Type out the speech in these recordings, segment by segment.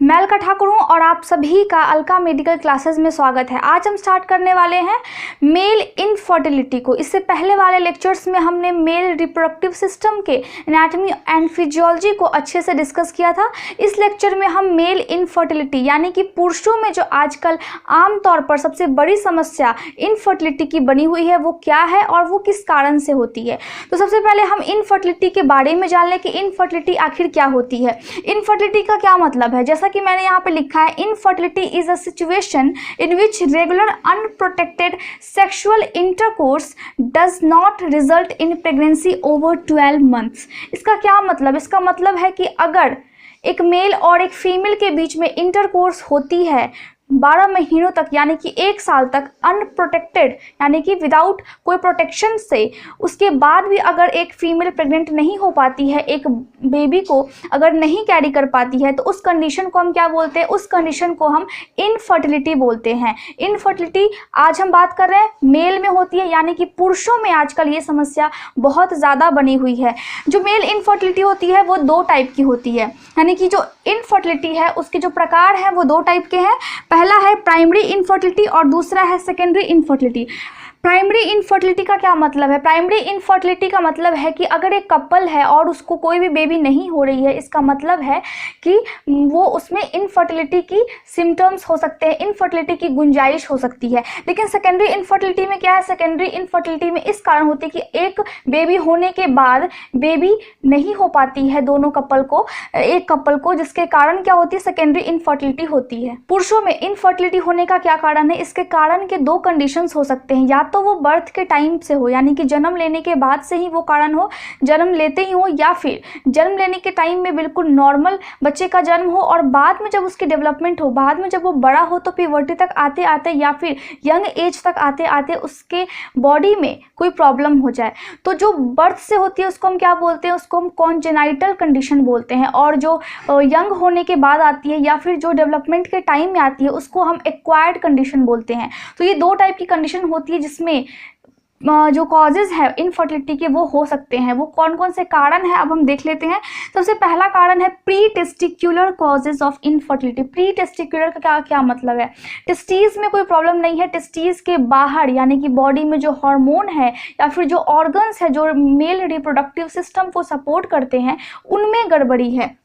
मैं अलका ठाकुर हूँ और आप सभी का अलका मेडिकल क्लासेस में स्वागत है। आज हम स्टार्ट करने वाले हैं मेल इनफर्टिलिटी को। इससे पहले वाले लेक्चर्स में हमने मेल रिप्रोडक्टिव सिस्टम के एनाटॉमी एंड फिजियोलॉजी को अच्छे से डिस्कस किया था। इस लेक्चर में हम मेल इनफर्टिलिटी यानी कि पुरुषों में जो आजकल आमतौर पर सबसे बड़ी समस्या इनफर्टिलिटी की बनी हुई है वो क्या है और वो किस कारण से होती है। तो सबसे पहले हम इनफर्टिलिटी के बारे में जान लें कि इनफर्टिलिटी आखिर क्या होती है। इनफर्टिलिटी का क्या मतलब है, जैसा कि मैंने यहाँ पे लिखा है, infertility is a situation in which regular unprotected sexual intercourse does not result in pregnancy over 12 months. इसका क्या मतलब, इसका मतलब है कि अगर एक मेल और एक फीमेल के बीच में इंटरकोर्स होती है 12 महीनों तक यानी कि 1 साल तक अनप्रोटेक्टेड यानी कि विदाउट कोई प्रोटेक्शन से, उसके बाद भी अगर एक फीमेल प्रेग्नेंट नहीं हो पाती है, एक बेबी को अगर नहीं कैरी कर पाती है, तो उस कंडीशन को हम क्या बोलते हैं, उस कंडीशन को हम इनफर्टिलिटी बोलते हैं। इनफर्टिलिटी आज हम बात कर रहे हैं मेल में होती है, यानी कि पुरुषों में आजकल ये समस्या बहुत ज़्यादा बनी हुई है। जो मेल इनफर्टिलिटी होती है वो 2 टाइप की होती है, यानी कि जो इनफर्टिलिटी है उसके जो प्रकार हैं वो 2 टाइप के हैं। पहला है प्राइमरी इनफर्टिलिटी और दूसरा है सेकेंडरी इनफर्टिलिटी। प्राइमरी इनफर्टिलिटी का क्या मतलब है? प्राइमरी इनफर्टिलिटी का मतलब है कि अगर एक कपल है और उसको कोई भी बेबी नहीं हो रही है, इसका मतलब है कि वो उसमें इनफर्टिलिटी की सिम्टम्स हो सकते हैं, इनफर्टिलिटी की गुंजाइश हो सकती है। लेकिन सेकेंडरी इनफर्टिलिटी में क्या है, सेकेंडरी इनफर्टिलिटी में इस कारण होती है कि एक बेबी होने के बाद बेबी नहीं हो पाती है दोनों कपल को, एक कपल को, जिसके कारण क्या होती है, सेकेंडरी इनफर्टिलिटी होती है। पुरुषों में इनफर्टिलिटी होने का क्या कारण है? इसके कारण के 2 कंडीशंस हो सकते हैं, या तो वो बर्थ के टाइम से हो यानी कि जन्म लेने के बाद से ही वो कारण हो, जन्म लेते ही हो, या फिर जन्म लेने के टाइम में बिल्कुल नॉर्मल बच्चे का जन्म हो और बाद में जब उसकी डेवलपमेंट हो, बाद में जब वो बड़ा हो तो प्यूबर्टी तक आते आते या फिर यंग एज तक आते आते उसके बॉडी में कोई प्रॉब्लम हो जाए। तो जो बर्थ से होती है उसको हम क्या बोलते हैं, उसको हम कॉन्जेनाइटल कंडीशन बोलते हैं, और जो यंग होने के बाद आती है या फिर जो डेवलपमेंट के टाइम में आती है उसको हम एक्वायर्ड कंडीशन बोलते हैं। तो ये 2 टाइप की कंडीशन होती है जिसमें जो कॉजेज है इनफर्टिलिटी के वो हो सकते हैं। वो कौन कौन से कारण है अब हम देख लेते हैं। सबसे पहला कारण है pre testicular causes of infertility. Pre testicular का क्या मतलब है? टेस्टीज में कोई प्रॉब्लम नहीं है, टेस्टीज के बाहर यानी कि बॉडी में जो हार्मोन है या फिर जो ऑर्गन्स है जो मेल रिप्रोडक्टिव सिस्टम को सपोर्ट करते हैं उनमें गड़बड़ी है।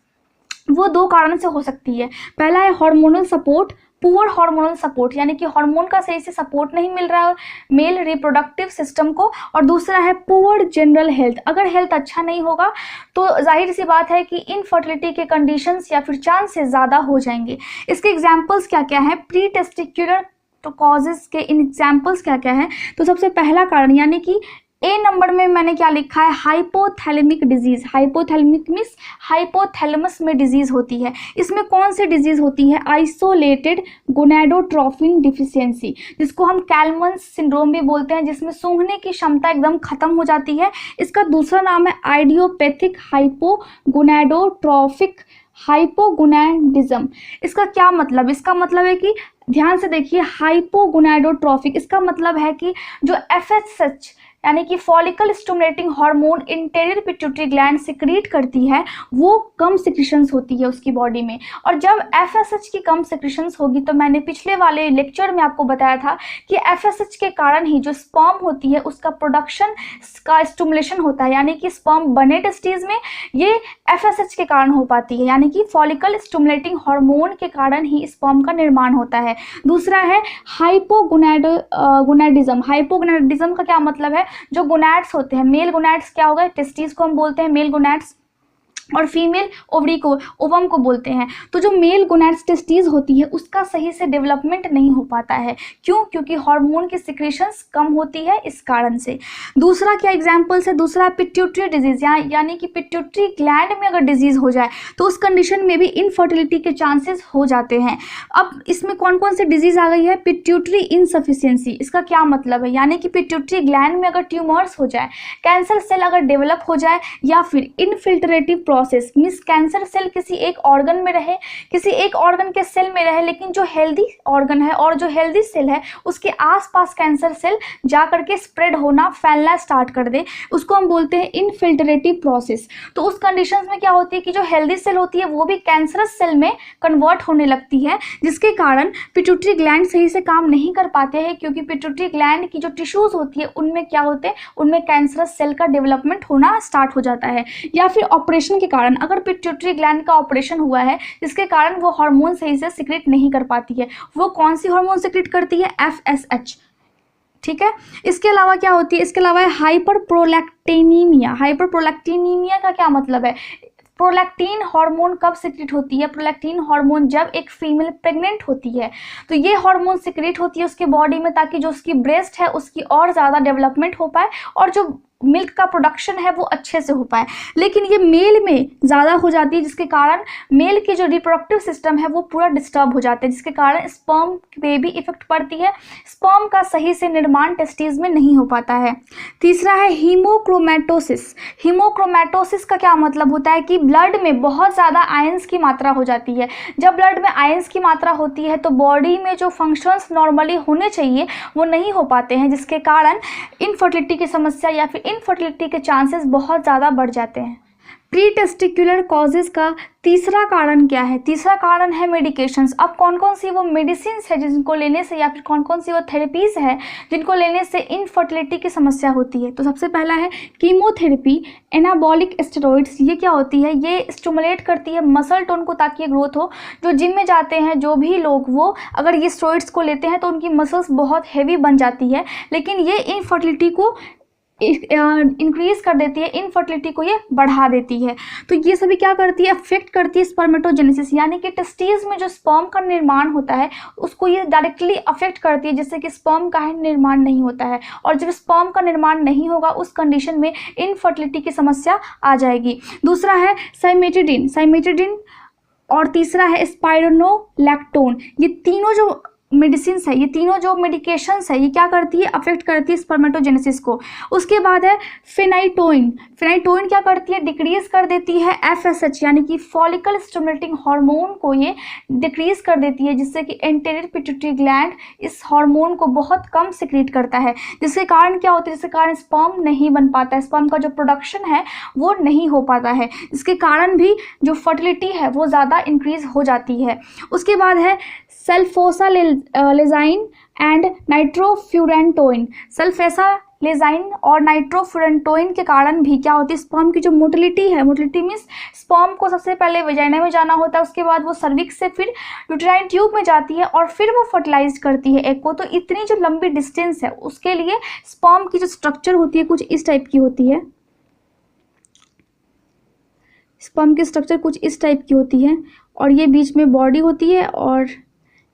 वो 2 कारण से हो सकती है। पहला है hormonal support, poor hormonal support यानी कि हार्मोन का सही से सपोर्ट नहीं मिल रहा है मेल रिप्रोडक्टिव सिस्टम को, और दूसरा है पुअर जनरल हेल्थ। अगर हेल्थ अच्छा नहीं होगा तो जाहिर सी बात है कि इनफर्टिलिटी के कंडीशंस या फिर चांसेस ज़्यादा हो जाएंगे। इसके एग्जांपल्स क्या क्या हैं प्री टेस्टिक्युलर तो कॉजेज के, इन एग्जांपल्स क्या क्या हैं? तो सबसे पहला कारण यानी कि ए नंबर में मैंने क्या लिखा है, hypothalamic disease. Hypothalamic means hypothalamus में डिजीज होती है। इसमें कौन सी डिजीज होती है? आइसोलेटेड गोनाडोट्रोफिन डिफिशियंसी, जिसको हम कैल्मन्स सिंड्रोम भी बोलते हैं, जिसमें सूंघने की क्षमता एकदम खत्म हो जाती है। इसका दूसरा नाम है आइडियोपैथिक हाइपोगोनाडोट्रोफिक हाइपोगोनाडिज्म। इसका क्या मतलब? इसका मतलब है कि ध्यान से देखिए, हाइपोगोनाडोट्रोफिक इसका मतलब है कि जो FSH यानी कि follicle stimulating hormone interior pituitary gland secrete करती है वो कम सिक्रीशंस होती है उसकी बॉडी में। और जब FSH की कम सिक्रीशंस होगी, तो मैंने पिछले वाले लेक्चर में आपको बताया था कि FSH के कारण ही जो स्पर्म होती है उसका प्रोडक्शन का स्टिमुलेशन होता है, यानी कि स्पर्म बने टेस्टीज में ये FSH के कारण हो पाती है, यानी कि फॉलिकल स्टिमुलेटिंग हार्मोन के कारण ही स्पर्म का निर्माण होता है। दूसरा है हाइपोगोनाडिज्म। हाइपोगोनाडिज्म का क्या मतलब है? जो गोनैड्स होते हैं, मेल गोनैड्स क्या होगा, टेस्टिस को हम बोलते हैं मेल गोनैड्स, और फीमेल ओवरी को ओवम को बोलते हैं। तो जो मेल गोनैड्स टेस्टीज होती है उसका सही से डेवलपमेंट नहीं हो पाता है। क्यों? क्योंकि हार्मोन की सिक्रेशंस कम होती है इस कारण से। दूसरा क्या एग्जांपल्स है? दूसरा पिट्यूटरी डिजीज, यानी कि पिट्यूटरी ग्लैंड में अगर डिजीज हो जाए तो उस कंडीशन में भी इनफर्टिलिटी के चांसेस हो जाते हैं। अब इसमें कौन कौन सी डिजीज आ गई है? Pituitary insufficiency. इसका क्या मतलब है? यानी कि पिट्यूटरी ग्लैंड में अगर ट्यूमर्स हो जाए, कैंसर सेल अगर डेवलप हो जाए, या फिर इनफिल्ट्रेटिव प्रोसेस मीन्स कैंसर सेल किसी एक ऑर्गन में रहे, किसी एक ऑर्गन के सेल में रहे, लेकिन जो हेल्दी ऑर्गन है और जो हेल्दी सेल है उसके आसपास कैंसर सेल जा करके स्प्रेड होना, फैलना स्टार्ट कर दे, उसको हम बोलते हैं इनफिल्ट्रेटिव प्रोसेस। तो उस कंडीशंस में क्या होती है कि जो हेल्दी सेल होती है वो भी कैंसरस सेल में कन्वर्ट होने लगती है, जिसके कारण पिट्यूटरी ग्लैंड सही से काम नहीं कर पाते हैं, क्योंकि पिट्यूटरी ग्लैंड की जो टिश्यूज होती है उनमें क्या होते हैं, उनमें कैंसरस सेल का डेवलपमेंट होना स्टार्ट हो जाता है। या फिर ऑपरेशन के कारण, अगर पिट्यूटरी ग्लैंड का ऑपरेशन हुआ है जिसके कारण वो हार्मोन सही से सिक्रेट नहीं कर पाती है, वो कौन सी हार्मोन सिक्रेट करती है, FSH, ठीक है। इसके अलावा क्या होती है, इसके अलावा हाइपर प्रोलैक्टिनीमिया। हाइपर प्रोलैक्टिनीमिया का क्या मतलब है, प्रोलैक्टिन हार्मोन कब सिक्रेट होती है, प्रोलैक्टिन हार्मोन जब एक फीमेल प्रेग्नेंट होती है तो ये हार्मोन सिक्रेट होती है उसके बॉडी में, ताकि जो उसकी ब्रेस्ट है उसकी और ज़्यादा डेवलपमेंट हो पाए और जो मिल्क का प्रोडक्शन है वो अच्छे से हो पाए। लेकिन ये मेल में ज़्यादा हो जाती है, जिसके कारण मेल की जो रिप्रोडक्टिव सिस्टम है वो पूरा डिस्टर्ब हो जाता है, जिसके कारण स्पर्म पे भी इफेक्ट पड़ती है, स्पर्म का सही से निर्माण टेस्टिस में नहीं हो पाता है। तीसरा है हीमोक्रोमैटोसिस। हीमोक्रोमैटोसिस का क्या मतलब होता है कि ब्लड में बहुत ज़्यादा आयंस की मात्रा हो जाती है। जब ब्लड में आयंस की मात्रा होती है तो बॉडी में जो फंक्शंस नॉर्मली होने चाहिए वो नहीं हो पाते हैं, जिसके कारण इनफर्टिलिटी की समस्या या फिर इनफर्टिलिटी के चांसेस बहुत ज़्यादा बढ़ जाते हैं। प्री टेस्टिकुलर कॉजेज़ का तीसरा कारण क्या है, तीसरा कारण है मेडिकेशंस। अब कौन कौन सी वो मेडिसिन है जिनको लेने से, या फिर कौन कौन सी वो थेरेपीज है जिनको लेने से इनफर्टिलिटी की समस्या होती है। तो सबसे पहला है कीमोथेरेपी, एनाबॉलिक स्टेरॉइड्स। ये क्या होती है, ये स्टिमुलेट करती है मसल टोन को ताकि ग्रोथ हो। जो जिम में जाते हैं जो भी लोग, वो अगर ये स्टेरॉइड्स को लेते हैं तो उनकी मसल्स बहुत हैवी बन जाती है, लेकिन ये इनफर्टिलिटी को इंक्रीज कर देती है, इनफर्टिलिटी को ये बढ़ा देती है। तो ये सभी क्या करती है, अफेक्ट करती है स्पर्मेटोजेनेसिस, यानी कि टेस्टिस में जो स्पर्म का निर्माण होता है उसको ये डायरेक्टली अफेक्ट करती है, जिससे कि स्पर्म का निर्माण नहीं होता है। और जब स्पर्म का निर्माण नहीं होगा उस कंडीशन में इनफर्टिलिटी की समस्या आ जाएगी। दूसरा है साइमेटिडिन और तीसरा है स्पाइरोनोलैक्टोन। ये तीनों जो मेडिसिन है, ये तीनों जो मेडिकेशंस है, ये क्या करती है, अफेक्ट करती है स्पर्मेटोजेनेसिस को। उसके बाद है फेनाइटोइन क्या करती है, डिक्रीज कर देती है FSH यानी कि फॉलिकल स्टिमुलेटिंग हार्मोन को ये डिक्रीज कर देती है, जिससे कि एंटीरियर पिट्यूटरी ग्लैंड इस हार्मोन को बहुत कम सिक्रीट करता है, जिसके कारण क्या होता है, जिसके कारण स्पर्म नहीं बन पाता है, स्पर्म का जो प्रोडक्शन है वो नहीं हो पाता है, जिसके कारण भी जो फर्टिलिटी है वो ज़्यादा इंक्रीज हो जाती है। उसके बाद है सल्फोसालेजाइन एंड नाइट्रोफ्यूरेंटोइन। सल्फेसालेजाइन और नाइट्रोफ्यूरेंटोइन के कारण भी क्या होती है, स्पर्म की जो मोटिलिटी है, मोटिलिटी मीन्स स्पर्म को सबसे पहले वेजाइना में जाना होता है, उसके बाद वो सर्विक्स से फिर यूटेराइन ट्यूब में जाती है और फिर वो फर्टिलाइज करती है एग को। तो इतनी जो लंबी डिस्टेंस है उसके लिए स्पर्म की जो स्ट्रक्चर होती है कुछ इस टाइप की होती है, स्पर्म की स्ट्रक्चर कुछ इस टाइप की होती है और ये बीच में बॉडी होती है और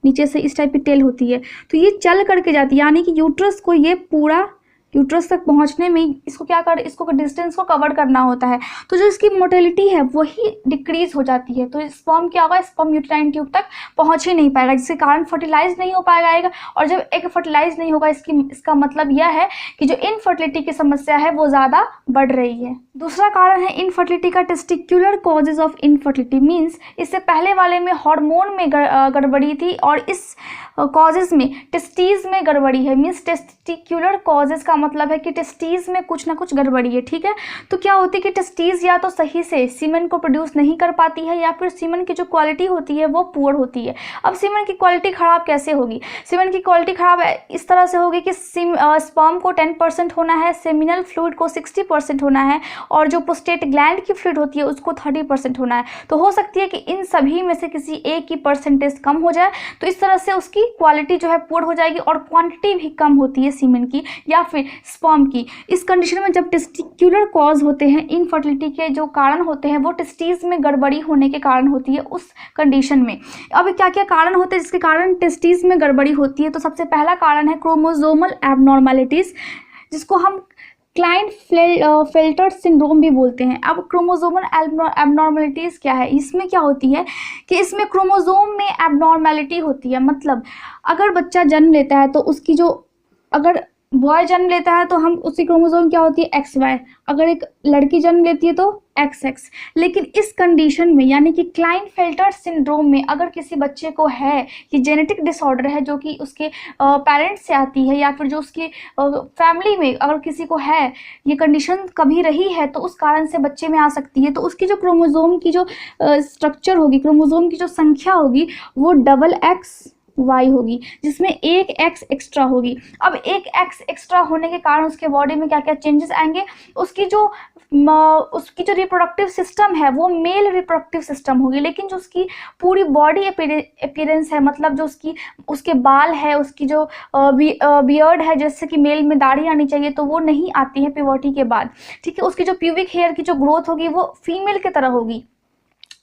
नीचे से इस टाइप की टेल होती है। तो ये चल करके जाती है, यानी कि यूट्रस को ये पूरा यूट्रस तक पहुंचने में इसको डिस्टेंस को कवर करना होता है। तो जो इसकी मोटिलिटी है वही डिक्रीज हो जाती है, तो स्पर्म क्या होगा, स्पर्म यूटेराइन ट्यूब तक पहुंच ही नहीं पाएगा, जिसके कारण फर्टिलाइज नहीं हो पाएगा। और जब एग फर्टिलाइज नहीं होगा इसका मतलब यह है कि जो इनफर्टिलिटी की समस्या है वो ज़्यादा बढ़ रही है। दूसरा कारण है इनफर्टिलिटी का testicular causes of infertility, means इससे पहले वाले में हार्मोन में गड़बड़ी थी और इस कॉजेज में टेस्टीज में गड़बड़ी है। मीन्स टेस्टिकुलर कॉजेज का मतलब है कि टेस्टीज में कुछ ना कुछ गड़बड़ी है, ठीक है। तो क्या होती है कि टेस्टीज या तो सही से सीमेन को प्रोड्यूस नहीं कर पाती है या फिर सीमेन की जो क्वालिटी होती है वो पुअर होती है। अब सीमेन की क्वालिटी ख़राब कैसे होगी, सीमेन की क्वालिटी ख़राब इस तरह से होगी कि स्पर्म को 10% होना है, सेमिनल फ्लूइड को 60% होना है और जो प्रोस्टेट ग्लैंड की फ्लूइड होती है उसको 30% होना है। तो हो सकती है कि इन सभी में से किसी एक की परसेंटेज कम हो जाए, तो इस तरह से उसकी क्वालिटी जो है पुअर हो जाएगी और क्वांटिटी भी कम होती है सीमेन की या फिर स्पर्म की। इस कंडीशन में जब टेस्टिकुलर कॉज होते हैं, इनफर्टिलिटी के जो कारण होते हैं वो टेस्टीज में गड़बड़ी होने के कारण होती है उस कंडीशन में। अब क्या क्या कारण होते हैं जिसके कारण टेस्टीज में गड़बड़ी होती है, तो सबसे पहला कारण है क्रोमोसोमल एबनॉर्मेलिटीज, जिसको हम क्लाइनेफेल्टर सिंड्रोम भी बोलते हैं। अब क्रोमोसोमल एबनॉर्मेलिटीज़ क्या है, इसमें क्या होती है कि इसमें क्रोमोसोम में एबनॉर्मेलिटी होती है। मतलब अगर बच्चा जन्म लेता है तो उसकी जो, अगर बॉय जन्म लेता है तो हम उसकी क्रोमोसोम क्या होती है XY, अगर एक लड़की जन्म लेती है तो XX। लेकिन इस कंडीशन में यानी कि क्लाइनफेल्टर सिंड्रोम में अगर किसी बच्चे को है, ये जेनेटिक डिसऑर्डर है जो कि उसके पेरेंट्स से आती है या फिर जो उसकी फैमिली में अगर किसी को है, ये कंडीशन कभी रही है तो उस कारण से बच्चे में आ सकती है। तो उसकी जो क्रोमोसोम की जो स्ट्रक्चर होगी, क्रोमोसोम की जो संख्या होगी वो XXY होगी, जिसमें एक X एक्स्ट्रा होगी। अब एक X एक्स्ट्रा होने के कारण उसके बॉडी में क्या क्या चेंजेस आएंगे, उसकी जो रिप्रोडक्टिव सिस्टम है वो मेल रिप्रोडक्टिव सिस्टम होगी, लेकिन जो उसकी पूरी बॉडी अपीयरेंस है, मतलब जो उसके बाल है, उसकी जो बियर्ड है, जैसे कि मेल में दाढ़ी आनी चाहिए तो वो नहीं आती है प्यूबर्टी के बाद, ठीक है। उसकी जो प्यूबिक हेयर की जो ग्रोथ होगी वो फीमेल की तरह होगी,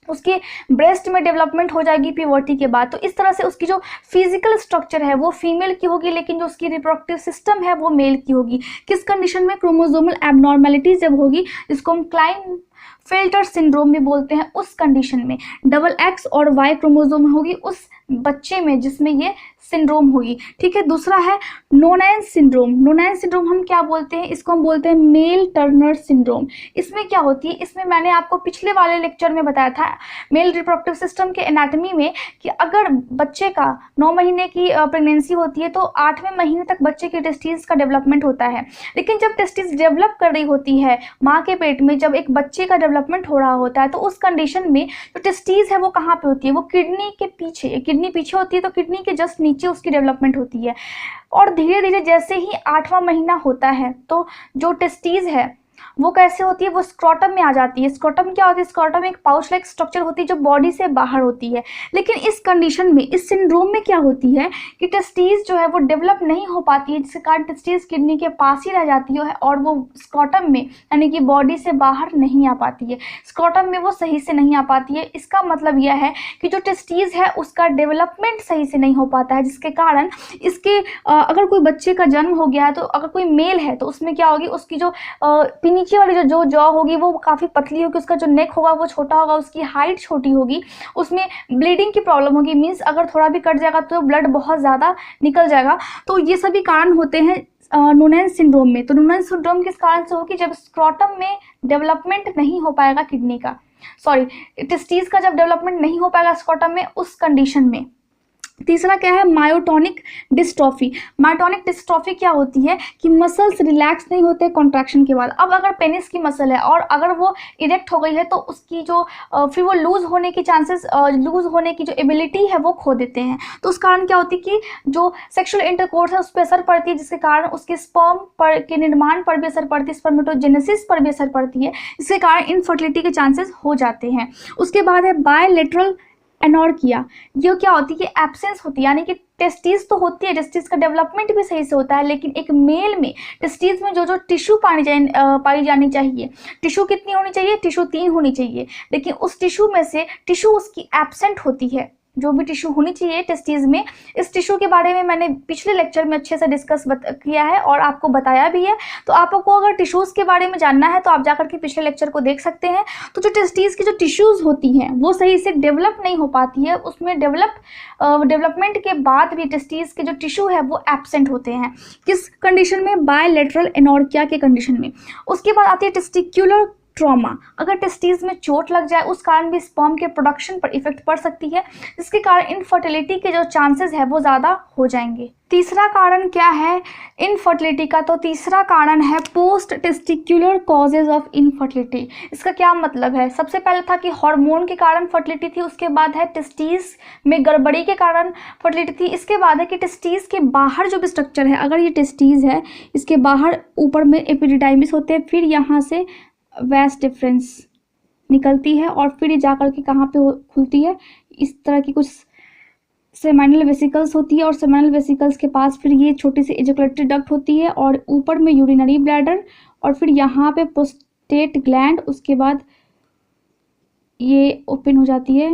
उसके ब्रेस्ट में डेवलपमेंट हो जाएगी प्यूबर्टी के बाद। तो इस तरह से उसकी जो फिजिकल स्ट्रक्चर है वो फीमेल की होगी, लेकिन जो उसकी रिप्रोडक्टिव सिस्टम है वो मेल की होगी। किस कंडीशन में? क्रोमोसोमल एबनॉर्मेलिटी जब होगी, जिसको हम क्लाइनफेल्टर सिंड्रोम भी बोलते हैं, उस कंडीशन में XX और Y क्रोमोसोम होगी उस बच्चे में जिसमें ये सिंड्रोम होगी, ठीक है। दूसरा है नोनेंस सिंड्रोम। नोनेंस सिंड्रोम हम क्या बोलते हैं? इसको हम बोलते हैं मेल टर्नर सिंड्रोम। इसमें क्या होती है? इसमें मैंने आपको पिछले वाले लेक्चर में बताया था मेल रिप्रोडक्टिव सिस्टम के एनाटॉमी में कि अगर बच्चे का 9 महीने की प्रेगनेंसी होती है तो 8वें महीने तक बच्चे के टेस्टिस का डेवलपमेंट होता है। लेकिन जब टेस्टिस डेवलप कर रही होती है माँ के पेट में, जब एक बच्चे का डेवलपमेंट हो रहा होता है, तो उस कंडीशन में जो टेस्टिस है वो कहाँ पे होती है? वो किडनी के पीछे, किडनी पीछे होती है तो किडनी के जस्ट नीचे उसकी डेवलपमेंट होती है। और धीरे धीरे जैसे ही 8वां महीना होता है तो जो टेस्टिस है वो कैसे होती है? वो स्क्रोटम में आ जाती है। स्क्रोटम क्या होती है? स्क्रोटम एक पाउच लाइक स्ट्रक्चर होती है जो बॉडी से बाहर होती है। लेकिन इस कंडीशन में, इस सिंड्रोम में क्या होती है कि टेस्टिस जो है वो डेवलप नहीं हो पाती है, जिसके कारण टेस्टिस किडनी के पास ही रह जाती है और वो स्क्रोटम में यानी कि बॉडी से बाहर नहीं आ पाती है। स्क्रोटम में वो सही से नहीं आ पाती है। इसका मतलब यह है कि जो टेस्टिस है उसका डेवलपमेंट सही से नहीं हो पाता है, जिसके कारण इसके अगर कोई बच्चे का जन्म हो गया है तो अगर कोई मेल है तो उसमें क्या होगी? उसकी जो नीचे वाली जो जॉ होगी वो काफ़ी पतली होगी, उसका जो नेक होगा वो छोटा होगा, उसकी हाइट छोटी होगी, उसमें ब्लीडिंग की प्रॉब्लम होगी, मीन्स अगर थोड़ा भी कट जाएगा तो ब्लड बहुत ज़्यादा निकल जाएगा। तो ये सभी कारण होते हैं नोनेंस सिंड्रोम में। तो नोनेंस सिंड्रोम किस कारण से होगी? जब स्क्रोटम में डेवलपमेंट नहीं हो पाएगा किडनी का, सॉरी टेस्टिस का जब डेवलपमेंट नहीं हो पाएगा स्क्रोटम में, उस कंडीशन में। तीसरा क्या है? Myotonic dystrophy. मायोटोनिक डिस्ट्रॉफी क्या होती है कि मसल्स रिलैक्स नहीं होते कॉन्ट्रैक्शन के बाद। अब अगर पेनिस की मसल है और अगर वो इरेक्ट हो गई है तो उसकी जो फिर वो लूज होने की चांसेस, लूज होने की जो एबिलिटी है वो खो देते हैं। तो उस कारण क्या होती है कि जो सेक्सुअल इंटरकोर्स है उस पर असर पड़ती है, जिसके कारण उसके स्पर्म पर के निर्माण पर भी असर पड़ती है, स्पर्मेटोजेनेसिस पर भी असर पड़ती है, जिसके कारण इनफर्टिलिटी के चांसेस हो जाते हैं। उसके बाद है बायलैटरल एनोर्किया। ये क्या होती है कि एब्सेंस होती है, यानी कि टेस्टिस तो होती है, टेस्टिस का डेवलपमेंट भी सही से होता है, लेकिन एक मेल में टेस्टिस में जो टिश्यू पाई जानी चाहिए, टिश्यू कितनी होनी चाहिए? टिश्यू 3 होनी चाहिए, लेकिन उस टिश्यू में से टिश्यू उसकी एब्सेंट होती है। जो भी टिश्यू होनी चाहिए टेस्टिस में, इस टिश्यू के बारे में मैंने पिछले लेक्चर में अच्छे से डिस्कस किया है और आपको बताया भी है। तो आपको अगर टिश्यूज़ के बारे में जानना है तो आप जाकर के पिछले लेक्चर को देख सकते हैं। तो जो टेस्टिस की जो टिश्यूज़ होती हैं वो सही से डेवलप नहीं हो पाती है, उसमें डेवलपमेंट के बाद भी टेस्टिस के जो टिश्यू है वो एब्सेंट होते हैं। किस कंडीशन में? बायलैटरल एनोर्किया के कंडीशन में। उसके बाद आती है टेस्टिकुलर ट्रॉमा। अगर टेस्टिस में चोट लग जाए उस कारण भी स्पर्म के प्रोडक्शन पर इफेक्ट पड़ सकती है, जिसके कारण इनफर्टिलिटी के जो चांसेस है वो ज़्यादा हो जाएंगे। तीसरा कारण क्या है इनफर्टिलिटी का? तो तीसरा कारण है post testicular causes of infertility. इसका क्या मतलब है? सबसे पहले था कि हार्मोन के कारण फर्टिलिटी थी, उसके बाद है टेस्टिस में गड़बड़ी के कारण फर्टिलिटी थी, इसके बाद है कि टेस्टिस के बाहर जो भी स्ट्रक्चर है, अगर ये टेस्टिस है इसके बाहर ऊपर में एपिडिडाइमिस होते हैं, फिर यहाँ से वैस डिफरेंस निकलती है और फिर ये जाकर के कहाँ पे खुलती है? इस तरह की कुछ सेमिनल वेसिकल्स होती है और सेमिनल वेसिकल्स के पास फिर ये छोटी सी एजैकुलेटरी डक्ट होती है और ऊपर में यूरिनरी ब्लैडर और फिर यहाँ पे प्रोस्टेट ग्लैंड। उसके बाद ये ओपन हो जाती है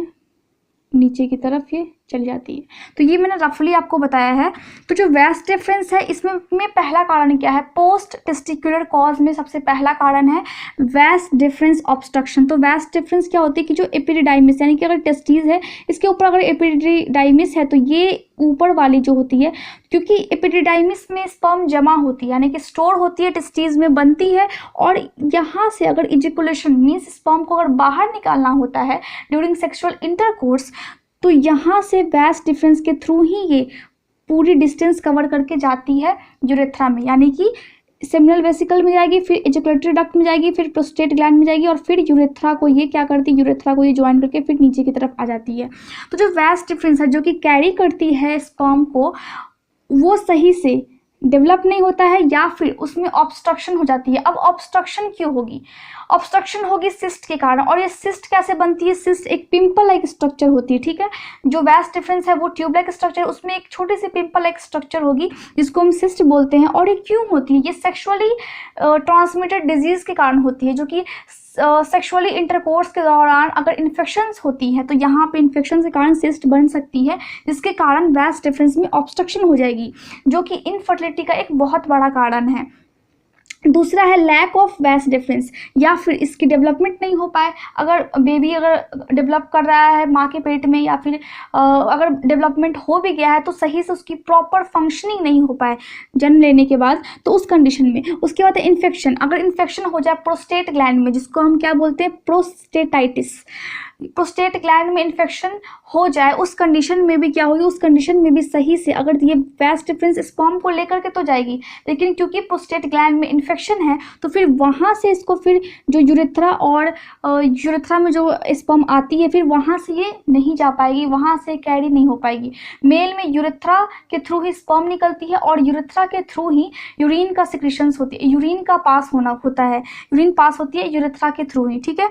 नीचे की तरफ, ये चली जाती है। तो ये मैंने रफली आपको बताया है। तो जो वास डिफरेंस है इसमें पहला कारण क्या है, पोस्ट टेस्टिकुलर कॉज में सबसे पहला कारण है वास डिफरेंस ऑब्स्ट्रक्शन। तो वास डिफरेंस क्या होती है कि जो एपिडिडाइमिस यानी कि अगर टेस्टिस है इसके ऊपर अगर एपिडिडाइमिस है तो ये ऊपर वाली जो होती है, क्योंकि एपिडिडाइमिस में स्पर्म जमा होती है यानी कि स्टोर होती है, टेस्टिस में बनती है, और यहाँ से अगर इजैकुलेशन मीन्स स्पर्म को अगर बाहर निकालना होता है ड्यूरिंग सेक्सुअल इंटरकोर्स, तो यहाँ से वास डिफरेंस के थ्रू ही ये पूरी डिस्टेंस कवर करके जाती है यूरेथ्रा में, यानी कि सेमिनल वेसिकल में जाएगी, फिर इजैकुलेटरी डक्ट में जाएगी, फिर प्रोस्टेट ग्लैंड में जाएगी, और फिर यूरेथ्रा को ये क्या करती है, यूरेथ्रा को ये ज्वाइन करके फिर नीचे की तरफ आ जाती है। तो जो वास डिफरेंस है जो कि कैरी करती है स्पर्म को, वो सही से डेवलप नहीं होता है या फिर उसमें ऑब्स्ट्रक्शन हो जाती है। अब ऑब्स्ट्रक्शन क्यों होगी, ऑब्स्ट्रक्शन होगी सिस्ट के कारण। और ये सिस्ट कैसे बनती है, सिस्ट एक पिंपल लाइक स्ट्रक्चर होती है, ठीक है। जो वास डिफरेंस है वो ट्यूब लाइक स्ट्रक्चर, उसमें एक छोटी सी पिंपल लाइक स्ट्रक्चर होगी जिसको हम सिस्ट बोलते हैं। और ये क्यों होती है, ये सेक्सुअली ट्रांसमिटेड डिजीज के कारण होती है, जो कि सेक्सुअली इंटरकोर्स के दौरान अगर इन्फेक्शंस होती हैं तो यहाँ पे इन्फेक्शन के कारण सिस्ट बन सकती है, जिसके कारण वास डिफरेंस में ऑब्स्ट्रक्शन हो जाएगी, जो कि इनफर्टिलिटी का एक बहुत बड़ा कारण है। दूसरा है लैक ऑफ वास डिफरेंस, या फिर इसकी डेवलपमेंट नहीं हो पाए। अगर बेबी अगर डेवलप कर रहा है माँ के पेट में, या फिर अगर डेवलपमेंट हो भी गया है तो सही से उसकी प्रॉपर फंक्शनिंग नहीं हो पाए जन्म लेने के बाद, तो उस कंडीशन में। उसके बाद है इन्फेक्शन, अगर इन्फेक्शन हो जाए प्रोस्टेट ग्लैंड में, जिसको हम क्या बोलते हैं, प्रोस्टेटाइटिस, प्रोस्टेट ग्लैंड में इन्फेक्शन हो जाए, उस कंडीशन में भी क्या होगी, उस कंडीशन में भी सही से अगर ये वास डिफरेंस स्पर्म को लेकर के तो जाएगी, लेकिन क्योंकि प्रोस्टेट ग्लैंड में इन्फेक्शन है तो फिर वहाँ से इसको फिर जो यूरेथ्रा और यूरेथ्रा में जो स्पर्म आती है फिर वहाँ से ये नहीं जा पाएगी, वहाँ से कैरी नहीं हो पाएगी। मेल में यूरेथ्रा के थ्रू ही स्पर्म निकलती है और यूरेथ्रा के थ्रू ही यूरिन का सिक्रीशंस होती है, यूरिन का पास होना होता है, यूरिन पास होती है यूरेथ्रा के थ्रू ही, ठीक है।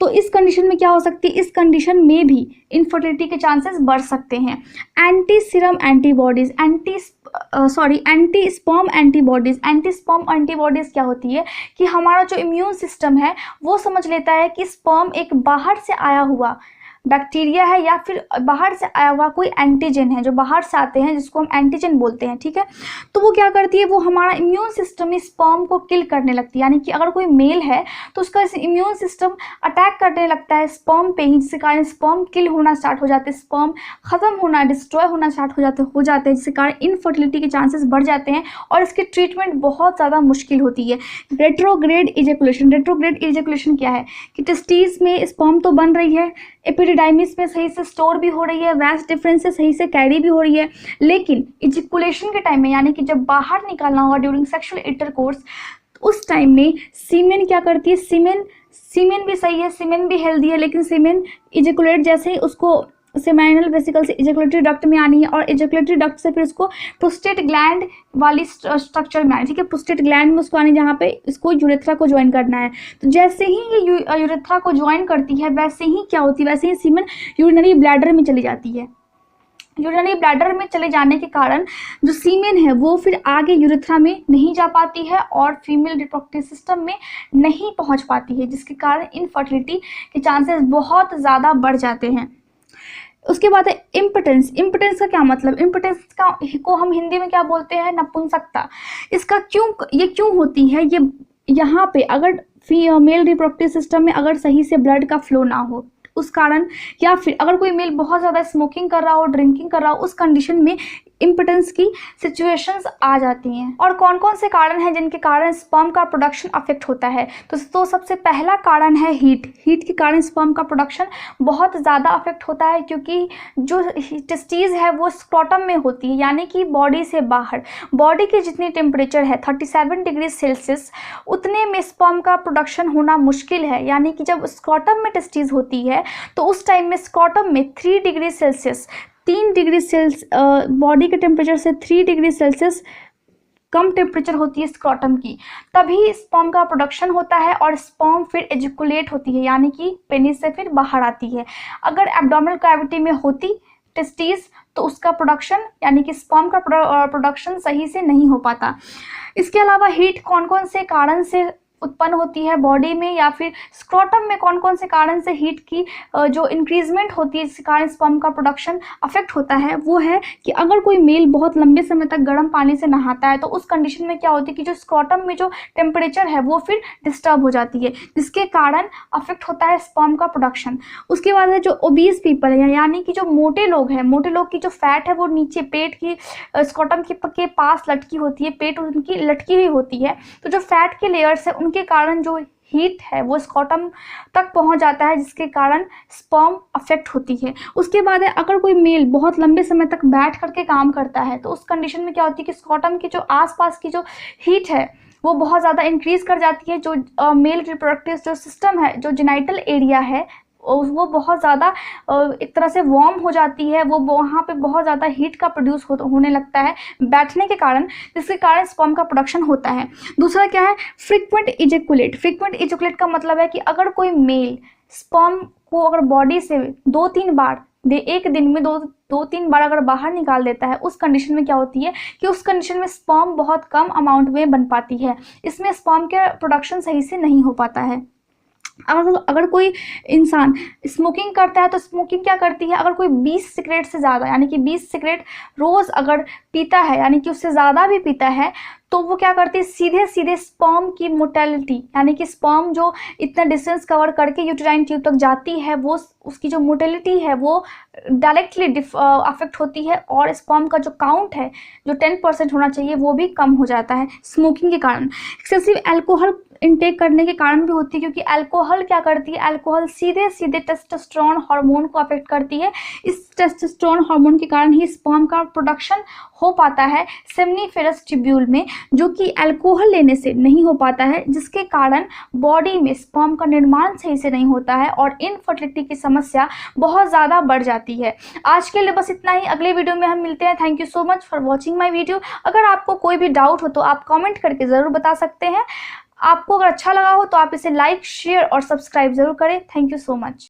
तो इस कंडीशन में क्या हो सकती है, इस कंडीशन में भी इनफर्टिलिटी के चांसेस बढ़ सकते हैं। Anti serum antibodies, anti sperm antibodies. Anti sperm antibodies क्या होती है कि हमारा जो इम्यून सिस्टम है वो समझ लेता है कि स्पर्म एक बाहर से आया हुआ बैक्टीरिया है या फिर बाहर से आया हुआ कोई एंटीजन है, जो बाहर से आते हैं जिसको हम एंटीजन बोलते हैं, ठीक है। तो वो क्या करती है, वो हमारा इम्यून सिस्टम इस स्पर्म को किल करने लगती है, यानी कि अगर कोई मेल है तो उसका इम्यून सिस्टम अटैक करने लगता है स्पर्म पे ही, जिसके कारण स्पर्म किल होना स्टार्ट हो जाते हैं, स्पर्म खत्म होना, डिस्ट्रॉय होना स्टार्ट हो जाते हैं, जिसके कारण इनफर्टिलिटी के चांसेस बढ़ जाते हैं और इसकी ट्रीटमेंट बहुत ज़्यादा मुश्किल होती है। रेट्रोग्रेड इजैकुलेशन, रेट्रोग्रेड इजैकुलेशन क्या है कि टेस्टिस में स्पर्म तो बन रही है, एपिडिडाइमिस में सही से स्टोर भी हो रही है, वास डिफरेंस से सही से कैरी भी हो रही है, लेकिन इजैकुलेशन के टाइम में यानी कि जब बाहर निकालना होगा ड्यूरिंग सेक्सुअल इंटरकोर्स, उस टाइम में सीमेन क्या करती है, सीमेन भी सही है, सीमेन भी हेल्दी है, लेकिन सीमेन इजैकुलेट जैसे ही उसको सेमाइनल वेसिकल से इजैकुलेटरी डक्ट में आनी है और इजैकुलेटरी डक्ट से फिर उसको प्रोस्टेट ग्लैंड वाली स्ट्रक्चर में आनी, ठीक है, प्रोस्टेट ग्लैंड में उसको आनी जहाँ पे इसको यूरेथ्रा को ज्वाइन करना है। तो जैसे ही ये यूरेथ्रा को ज्वाइन करती है वैसे ही क्या होती है, वैसे ही सीमेन यूरिनरी ब्लैडर में चली जाती है। यूरिनरी ब्लैडर में चले जाने के कारण जो सीमेन है वो फिर आगे यूरेथ्रा में नहीं जा पाती है और फीमेल रिप्रोडक्टिव सिस्टम में नहीं पहुँच पाती है, जिसके कारण इनफर्टिलिटी के चांसेस बहुत ज़्यादा बढ़ जाते हैं। उसके बाद है इम्पोटेंस। इम्पोटेंस का क्या मतलब, इम्पोटेंस का को हम हिंदी में क्या बोलते हैं, नपुंसकता। इसका ये क्यों होती है, ये यहाँ पे अगर मेल रिप्रोडक्टिव सिस्टम में अगर सही से ब्लड का फ्लो ना हो उस कारण, या फिर अगर कोई मेल बहुत ज़्यादा स्मोकिंग कर रहा हो, ड्रिंकिंग कर रहा हो, उस कंडीशन में इम्पोटेंस की सिचुएशंस आ जाती हैं। और कौन कौन से कारण हैं जिनके कारण स्पर्म का प्रोडक्शन अफेक्ट होता है, तो सबसे पहला कारण है हीट। हीट के कारण स्पर्म का प्रोडक्शन बहुत ज़्यादा अफेक्ट होता है, क्योंकि जो टेस्टिस है वो स्क्रोटम में होती है, यानी कि बॉडी से बाहर। बॉडी की जितनी टेम्परेचर है 37 डिग्री सेल्सियस, उतने में स्पर्म का प्रोडक्शन होना मुश्किल है, यानी कि जब स्क्रोटम में टेस्टिस होती है तो उस टाइम में स्क्रोटम में 3 डिग्री सेल्सियस, 3 डिग्री बॉडी के टेम्परेचर से 3 डिग्री सेल्सियस कम टेम्परेचर होती है स्क्रोटम की, तभी स्पर्म का प्रोडक्शन होता है और स्पर्म फिर एजुकुलेट होती है, यानी कि पेनिस से फिर बाहर आती है। अगर एब्डोमिनल कैविटी में होती टेस्टिस तो उसका प्रोडक्शन यानी कि स्पर्म का प्रोडक्शन सही से नहीं हो पाता। इसके अलावा हीट कौन कौन से कारण से उत्पन्न होती है बॉडी में या फिर स्क्रोटम में, कौन कौन से कारण से हीट की जो इंक्रीजमेंट होती है जिसके कारण स्पर्म का प्रोडक्शन अफेक्ट होता है, वो है कि अगर कोई मेल बहुत लंबे समय तक गर्म पानी से नहाता है तो उस कंडीशन में क्या होती है कि जो स्क्रोटम में जो टेम्परेचर है वो फिर डिस्टर्ब हो जाती है, जिसके कारण अफेक्ट होता है स्पर्म का प्रोडक्शन। उसके बाद है जो ओबीज पीपल है, यानी कि जो मोटे लोग हैं, मोटे लोग की जो फैट है वो नीचे पेट की स्क्रोटम के पास लटकी होती है, पेट उनकी लटकी हुई होती है, तो जो फैट के लेयर्स है उनके कारण जो हीट है वो स्क्रोटम तक पहुंच जाता है, जिसके कारण स्पर्म अफेक्ट होती है। उसके बाद है अगर कोई मेल बहुत लंबे समय तक बैठ करके काम करता है तो उस कंडीशन में क्या होती है कि स्क्रोटम की जो आसपास की जो हीट है वो बहुत ज़्यादा इंक्रीज कर जाती है। जो मेल रिप्रोडक्टिव जो सिस्टम है, जो जेनाइटल एरिया है, वो बहुत ज़्यादा एक तरह से वार्म हो जाती है, वो वहाँ पे बहुत ज़्यादा हीट का प्रोड्यूस होने लगता है बैठने के कारण, जिसके कारण स्पर्म का प्रोडक्शन होता है। दूसरा क्या है, फ्रीक्वेंट इजैकुलेट। फ्रीक्वेंट इजैकुलेट का मतलब है कि अगर कोई मेल स्पर्म को अगर बॉडी से 2-3 बार एक दिन में 2-3 बार अगर बाहर निकाल देता है, उस कंडीशन में क्या होती है कि उस कंडीशन में स्पर्म बहुत कम अमाउंट में बन पाती है, इसमें स्पर्म के प्रोडक्शन सही से नहीं हो पाता है। अगर कोई इंसान स्मोकिंग करता है तो स्मोकिंग क्या करती है, अगर कोई 20 सिगरेट से ज़्यादा यानी कि 20 सिगरेट रोज़ अगर पीता है, यानी कि उससे ज़्यादा भी पीता है, तो वो क्या करती है सीधे सीधे स्पर्म की मोटेलिटी, यानी कि स्पर्म जो इतना डिस्टेंस कवर करके यूटेराइन ट्यूब तक जाती है, वो उसकी जो मोटेलिटी है वो डायरेक्टली अफेक्ट होती है, और स्पर्म का जो काउंट है जो 10% होना चाहिए वो भी कम हो जाता है स्मोकिंग के कारण। एक्सेसिव एल्कोहल इनटेक करने के कारण भी होती है, क्योंकि अल्कोहल क्या करती है, अल्कोहल सीधे सीधे टेस्टोस्टेरोन हार्मोन को अफेक्ट करती है। इस टेस्टोस्टेरोन हार्मोन के कारण ही स्पर्म का प्रोडक्शन हो पाता है सेमनीफेरस ट्यूब्यूल में, जो कि अल्कोहल लेने से नहीं हो पाता है, जिसके कारण बॉडी में स्पर्म का निर्माण सही से नहीं होता है और इनफर्टिलिटी की समस्या बहुत ज़्यादा बढ़ जाती है। आज के लिए बस इतना ही, अगले वीडियो में हम मिलते हैं। Thank you so much for watching my video. अगर आपको कोई भी डाउट हो तो आप कॉमेंट करके ज़रूर बता सकते हैं। आपको अगर अच्छा लगा हो तो आप इसे लाइक, शेयर और सब्सक्राइब जरूर करें। Thank you so much.